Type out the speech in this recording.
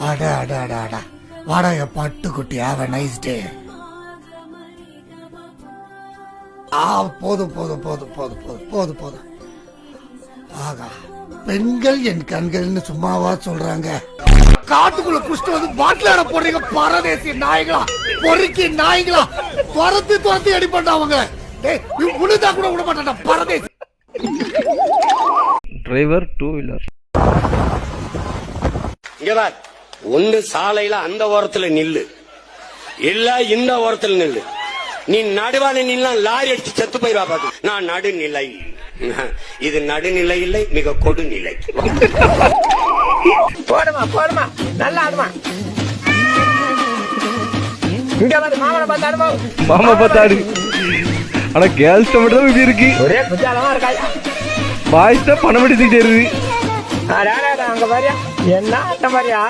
அடா அடா அடா அடா வாடா என் பட்டுக்குட்டி. Have a nice day. போதும் போதும் போதும் போதும் போதும் போதும் போதும். ஆகா, பெண்கள் என் கண்கள்னு சும்மாவா சொல்றாங்க? காட்டுக்குள்ள குஷ்டு வந்து பாட்டிலாட போடுறீங்க பரதேசி நாய்களா, பொறுக்கி நாய்களா, துரத்தி அடி பண்ணாங்க. உழுதா கூட விட மாட்டான்டா பரதேசி. Driver two wheeler. இங்க பார், ஒன்னு சாலையில அந்த ஓரத்துல நில்லு, இல்ல இந்த ஓரத்துல நில்லு. நீ நடுவான நின்னா லாரி அடிச்சு செத்து போயிருவா பாத்து. நான் நடுநிலை, இது நடுநிலை இல்லை, மிக கொடுநிலை. போடுமா போடுமா, நல்லா ஆடுமா. இங்க வந்து மாமனை பார்த்து ஆடுமா. மாமா பார்த்தாடு. ஆனா கேர்ள்ஸ் மட்டும் தான் இப்படி இருக்கு. ஒரே குஜாலமா இருக்காய். பாய்ஸ் தான் பணம் எடுத்துக்கிட்டே இருக்கு. அங்க பாரியா, என்ன ஆட்ட பாரியா.